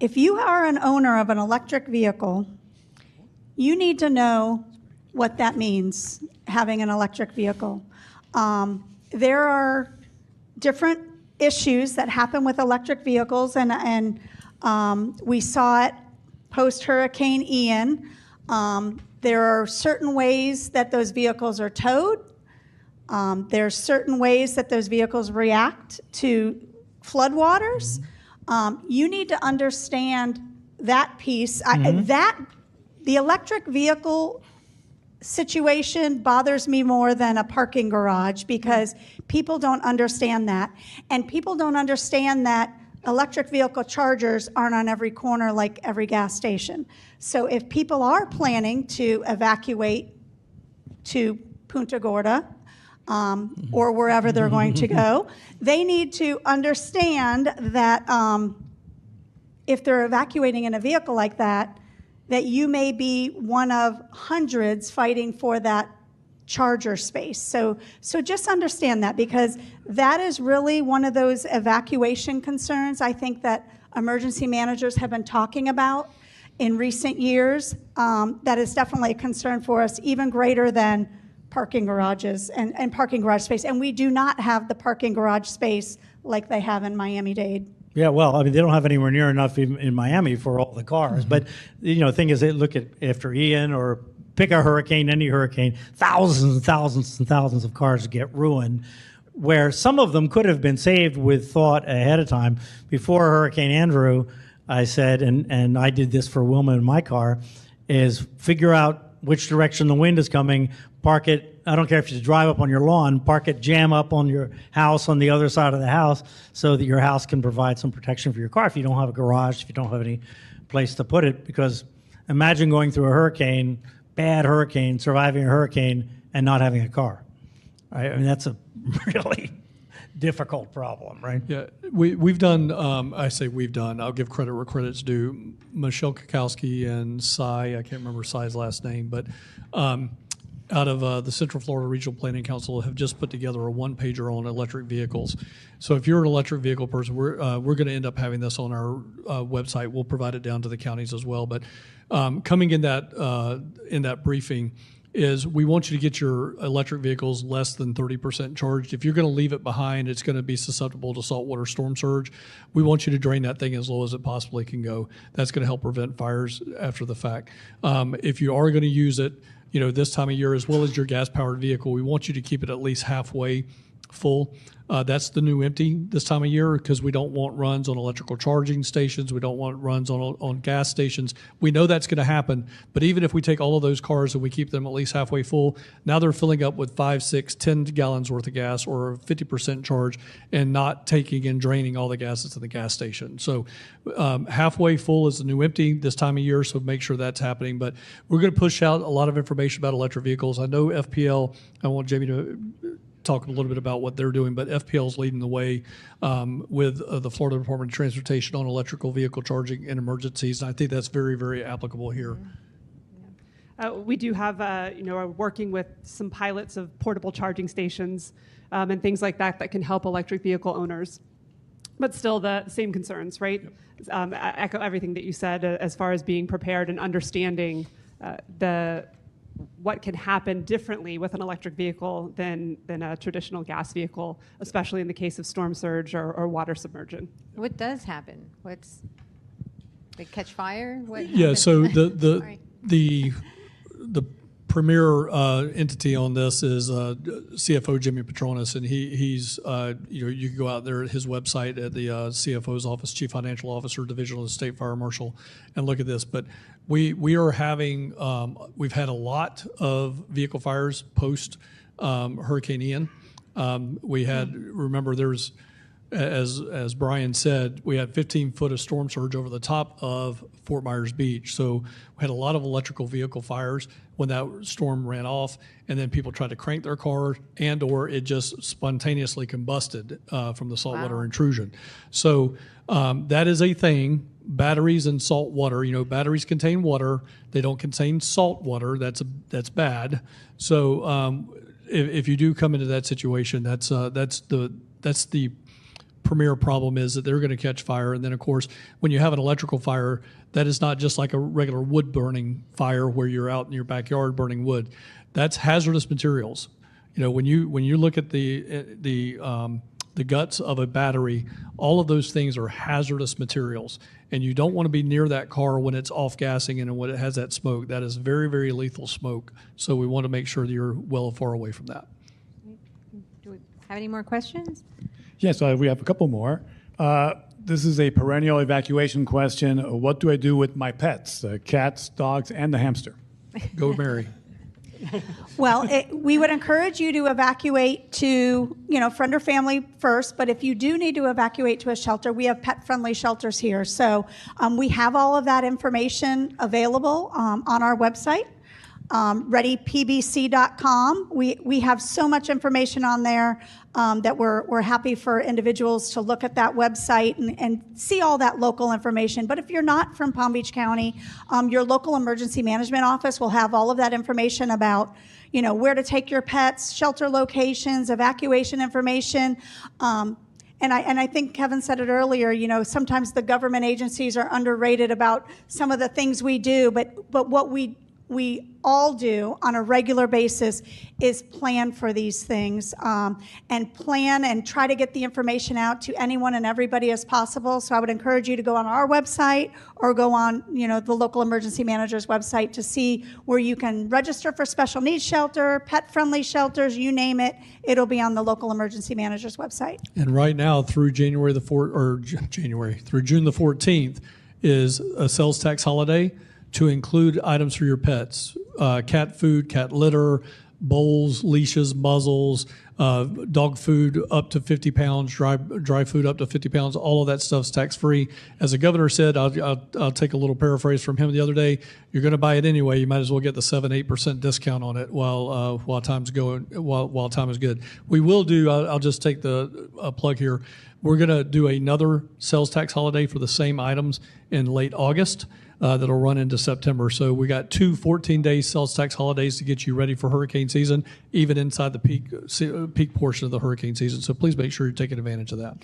if you are an owner of an electric vehicle, you need to know what that means, having an electric vehicle. There are different issues that happen with electric vehicles, and we saw it post-Hurricane Ian. There are certain ways that those vehicles are towed. There are certain ways that those vehicles react to floodwaters. You need to understand that piece. The electric vehicle situation bothers me more than a parking garage because people don't understand that. And people don't understand that electric vehicle chargers aren't on every corner like every gas station. So if people are planning to evacuate to Punta Gorda or wherever they're going to go, they need to understand that if they're evacuating in a vehicle like that, that you may be one of hundreds fighting for that charger space. So just understand that, because that is really one of those evacuation concerns I think that emergency managers have been talking about in recent years. That is definitely a concern for us, even greater than parking garages and parking garage space. And we do not have the parking garage space like they have in Miami-Dade. Yeah, well, I mean, they don't have anywhere near enough even in Miami for all the cars. But, the thing is, they look at after Ian or pick a hurricane, any hurricane, thousands and thousands and thousands of cars get ruined, where some of them could have been saved with thought ahead of time. Before Hurricane Andrew, I said, and I did this for Wilma in my car, is figure out which direction the wind is coming, park it. I don't care if you drive up on your lawn, park it, jam up on your house on the other side of the house so that your house can provide some protection for your car if you don't have a garage, if you don't have any place to put it. Because imagine going through a hurricane, bad hurricane, surviving a hurricane, and not having a car. Right? I mean, that's a really difficult problem, right? Yeah, we've done, I'll give credit where credit's due. Michelle Kukowski and Cy, I can't remember Cy's last name, but out of the Central Florida Regional Planning Council have just put together a one-pager on electric vehicles. So if you're an electric vehicle person, we're going to end up having this on our website. We'll provide it down to the counties as well. But coming in that briefing is we want you to get your electric vehicles less than 30% charged. If you're going to leave it behind, it's going to be susceptible to saltwater storm surge. We want you to drain that thing as low as it possibly can go. That's going to help prevent fires after the fact. If you are going to use it, this time of year, as well as your gas-powered vehicle, we want you to keep it at least halfway full. That's the new empty this time of year, because we don't want runs on electrical charging stations. We don't want runs on gas stations. We know that's going to happen, but even if we take all of those cars and we keep them at least halfway full, now they're filling up with 5, 6, 10 gallons worth of gas or a 50% charge and not taking and draining all the gas that's in the gas station. So halfway full is the new empty this time of year, so make sure that's happening. But we're going to push out a lot of information about electric vehicles. I know FPL, I want Jamie to talk a little bit about what they're doing, but FPL is leading the way with the Florida Department of Transportation on electrical vehicle charging in emergencies, and I think that's very, very applicable here. We do have, are working with some pilots of portable charging stations and things like that can help electric vehicle owners. But still the same concerns, right? Yep. I echo everything that you said as far as being prepared and understanding what can happen differently with an electric vehicle than a traditional gas vehicle, especially in the case of storm surge or water submersion. What does happen? They catch fire? What yeah, happens? so the premier entity on this is CFO Jimmy Petronas, and he's you can go out there at his website at the CFO's office, Chief Financial Officer, Division of the State Fire Marshal, and look at this. But we are having we've had a lot of vehicle fires post Hurricane Ian. We had remember there's as Brian said, we had 15 foot of storm surge over the top of Fort Myers Beach. So we had a lot of electrical vehicle fires when that storm ran off, and then people tried to crank their car and or it just spontaneously combusted from the saltwater intrusion. So that is a thing. Batteries and salt water, batteries contain water. They don't contain salt water. That's bad. So if you do come into that situation, that's the premier problem is that they're going to catch fire. And then, of course, when you have an electrical fire, that is not just like a regular wood burning fire where you're out in your backyard burning wood. That's hazardous materials. You know, when you look at the guts of a battery, all of those things are hazardous materials, and you don't want to be near that car when it's off gassing and when it has that smoke. That is very, very lethal smoke. So we want to make sure that you're well far away from that. Do we have any more questions? Yes, we have a couple more. This is a perennial evacuation question. What do I do with my pets, cats, dogs, and the hamster? Go Mary. Well, we would encourage you to evacuate to, friend or family first, but if you do need to evacuate to a shelter, we have pet-friendly shelters here. So we have all of that information available on our website, readypbc.com. We have so much information on there that we're happy for individuals to look at that website and see all that local information. But if you're not from Palm Beach County, your local emergency management office will have all of that information about, where to take your pets, shelter locations, evacuation information. And I think Kevin said it earlier, sometimes the government agencies are underrated about some of the things we do, but what we all do on a regular basis is plan for these things and plan and try to get the information out to anyone and everybody as possible. So I would encourage you to go on our website or go on, the local emergency manager's website to see where you can register for special needs shelter, pet-friendly shelters, you name it. It'll be on the local emergency manager's website. And right now, through through June the 14th, is a sales tax holiday to include items for your pets, cat food, cat litter, bowls, leashes, muzzles, dog food up to 50 pounds, dry food up to 50 pounds. All of that stuff's tax-free. As the governor said, I'll take a little paraphrase from him the other day. You're going to buy it anyway. You might as well get the 7-8% discount on it while time is good. We will do. I'll just take the plug here. We're going to do another sales tax holiday for the same items in late August. That'll run into September. So we got 2 14-day sales tax holidays to get you ready for hurricane season, even inside the peak portion of the hurricane season. So please make sure you're taking advantage of that.